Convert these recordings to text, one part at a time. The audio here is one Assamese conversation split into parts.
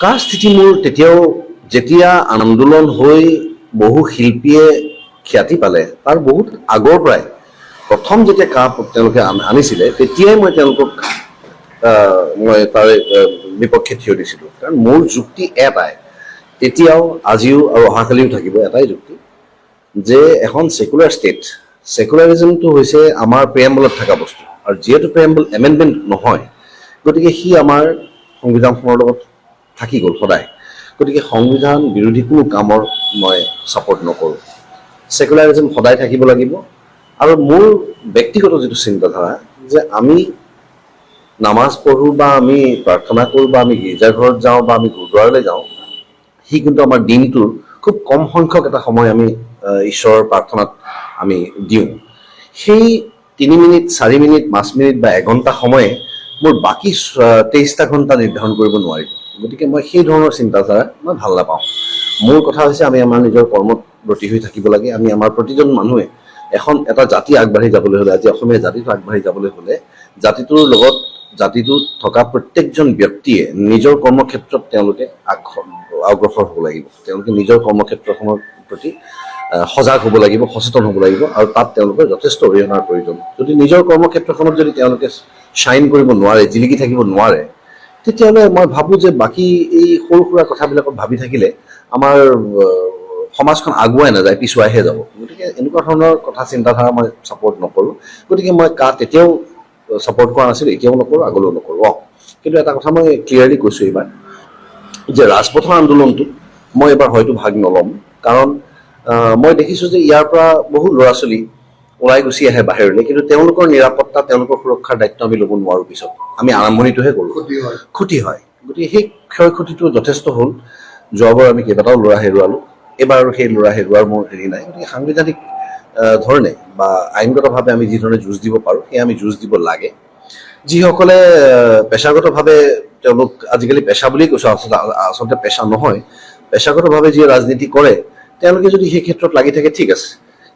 কাৰ স্থিতি মোৰ তেতিয়াও যেতিয়া আন্দোলন হৈ বহু শিল্পীয়ে খ্যাতি পালে তাৰ বহুত আগৰ পৰাই প্ৰথম যেতিয়া কা তেওঁলোকে আনিছিলে তেতিয়াই মই তেওঁলোকক মই তাৰে বিপক্ষে থিয় দিছিলোঁ। কাৰণ মোৰ যুক্তি এটাই, এতিয়াও আজিও আৰু অহাকালিও থাকিব এটাই যুক্তি, যে এখন ছেকুলাৰ ষ্টেট, ছেকুলাৰিজমটো হৈছে আমাৰ প্ৰিএম্বলত থকা বস্তু, আৰু যিহেতু প্ৰিএম্বল এমেণ্ডমেণ্ট নহয় গতিকে সি আমাৰ সংবিধানখনৰ লগত থাকি গ'ল সদায়। গতিকে সংবিধান বিৰোধী কোনো কামৰ মই ছাপোৰ্ট নকৰোঁ। ছেকুলাৰিজম সদায় থাকিব লাগিব। আৰু মোৰ ব্যক্তিগত যিটো চিন্তাধাৰা যে আমি নামাজ পঢ়োঁ বা আমি প্ৰাৰ্থনা কৰোঁ বা আমি গীৰ্জাঘৰত যাওঁ বা আমি গুৰুদ্বাৰলৈ যাওঁ, সি কিন্তু আমাৰ দিনটোৰ খুব কম সংখ্যক এটা সময় আমি ঈশ্বৰৰ প্ৰাৰ্থনাত আমি দিওঁ। সেই 3 মিনিট 4 মিনিট 5 মিনিট বা এঘণ্টা সময়ে মোৰ বাকী 23টা ঘণ্টা নিৰ্ধাৰণ কৰিব নোৱাৰিব। গতিকে মই সেই ধৰণৰ চিন্তাধাৰা মই ভাল নাপাওঁ। মোৰ কথা হৈছে আমি আমাৰ নিজৰ কৰ্মত ব্ৰতী হৈ থাকিব লাগে। আমি আমাৰ প্ৰতিজন মানুহে এটা জাতি আগবাঢ়ি যাবলৈ হ'লে, আজি অসমীয়া জাতিটো আগবাঢ়ি যাবলৈ হ'লে জাতিটোৰ লগত জাতিটোত থকা প্ৰত্যেকজন ব্যক্তিয়ে নিজৰ কৰ্মক্ষেত্ৰত তেওঁলোকে অগ্ৰসৰ হ'ব লাগিব। তেওঁলোকে নিজৰ কৰ্মক্ষেত্ৰখনৰ প্ৰতি সজাগ হ'ব লাগিব, সচেতন হ'ব লাগিব, আৰু তাত তেওঁলোকৰ যথেষ্ট অৰিহণাৰ প্ৰয়োজন। যদি নিজৰ কৰ্মক্ষেত্ৰখনত যদি তেওঁলোকে শ্বাইন কৰিব নোৱাৰে, জিলিকি থাকিব নোৱাৰে, তেতিয়াহ'লে মই ভাবোঁ যে বাকী এই সৰু সুৰা কথাবিলাকত ভাবি থাকিলে আমাৰ সমাজখন আগুৱাই নাযায়, পিছুৱাইহে যাব। গতিকে এনেকুৱা ধৰণৰ কথা চিন্তাধাৰা মই ছাপোৰ্ট নকৰোঁ। গতিকে মই তেতিয়াও ছাপোৰ্ট কৰা নাছিলোঁ, এতিয়াও নকৰোঁ, আগলৈও নকৰোঁ। কিন্তু এটা কথা মই ক্লিয়াৰলি কৈছোঁ এইবাৰ, যে ৰাজপথৰ আন্দোলনটোত মই এবাৰ হয়তো ভাগ নল'ম। কাৰণ মই দেখিছোঁ যে ইয়াৰ পৰা বহু ল'ৰা ছোৱালী ওলাই গুচি আহে বাহিৰলৈ, কিন্তু তেওঁলোকৰ নিৰাপত্তা, তেওঁলোকৰ সুৰক্ষাৰ দায়িত্ব আমি ল'ব নোৱাৰোঁ। পিছত আমি আৰম্ভণিটোহে কৰোঁ, ক্ষতি হয়। গতিকে সেই ক্ষয় ক্ষতিটো যথেষ্ট হ'ল। যোৱাবাৰ আমি কেইবাটাও ল'ৰা হেৰুৱালোঁ, এইবাৰ আৰু সেই ল'ৰা হেৰুৱাৰ মোৰ হেৰি নাই। গতিকে সাংবিধানিক ধৰণে বা আইনগতভাৱে আমি যি ধৰণে যুঁজ দিব পাৰোঁ সেয়া আমি যুঁজ দিব লাগে। যিসকলে পেছাগতভাৱে তেওঁলোক আজিকালি পেছা বুলিয়েই কৈছোঁ, আচলতে পেছা নহয়, পেছাগতভাৱে যিয়ে ৰাজনীতি কৰে তেওঁলোকে যদি সেই ক্ষেত্ৰত লাগি থাকে ঠিক আছে।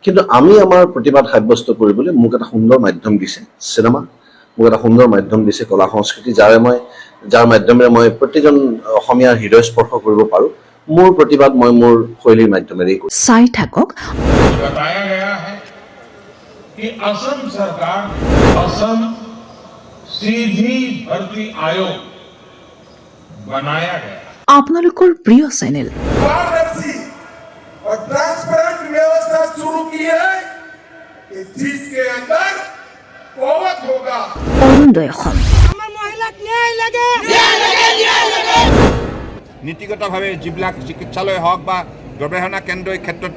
কিন্তু আমি আমাৰ প্ৰতিবাদ সাব্যস্ত কৰিবলৈ মোক এটা সুন্দৰ মাধ্যম দিছে চিনেমা, মোক এটা সুন্দৰ মাধ্যম দিছে কলা সংস্কৃতি, যাৰ মাধ্যমেৰে মই প্ৰতিজন অসমীয়াৰ হৃদয় স্পৰ্শ কৰিব পাৰোঁ। মোৰ প্ৰতিবাদ মই মোৰ শৈলীৰ মাধ্যমেৰেই কৰোঁ। চাই থাকক। बताया गया है कि असम सरकार असम सीधी भर्ती आयोग बनाया गया। আপোনালোকৰ প্ৰিয় চেনেল पारदर्शी और ट्रांसपेरेंट व्यवस्था शुरू की है कि जिसके अंदर कौवत होगा। অৰুণোদয় অসম। নীতিগতভাৱে যিবিলাক চিকিৎসালয় হওক বা গৱেষণা কেন্দ্ৰ এই ক্ষেত্ৰত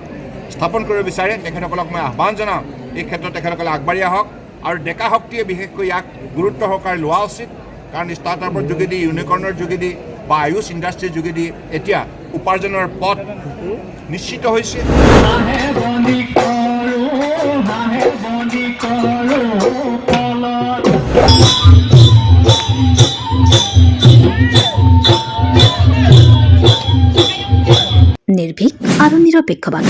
স্থাপন কৰিব বিচাৰে তেখেতসকলক মই আহ্বান জনাওঁ, এই ক্ষেত্ৰত তেখেতসকলে আগবাঢ়ি আহক। আৰু ডেকা শক্তিয়ে বিশেষকৈ ইয়াক গুৰুত্ব সহকাৰে লোৱা উচিত। কাৰণ ষ্টাৰ্টআপৰ যোগেদি, ইউনিকৰ্ণৰ যোগেদি বা আয়ুষ ইণ্ডাষ্ট্ৰীৰ যোগেদি এতিয়া উপাৰ্জনৰ পথ নিশ্চিত হৈছে। নিৰ্ভীক আৰু নিৰপেক্ষবাদ।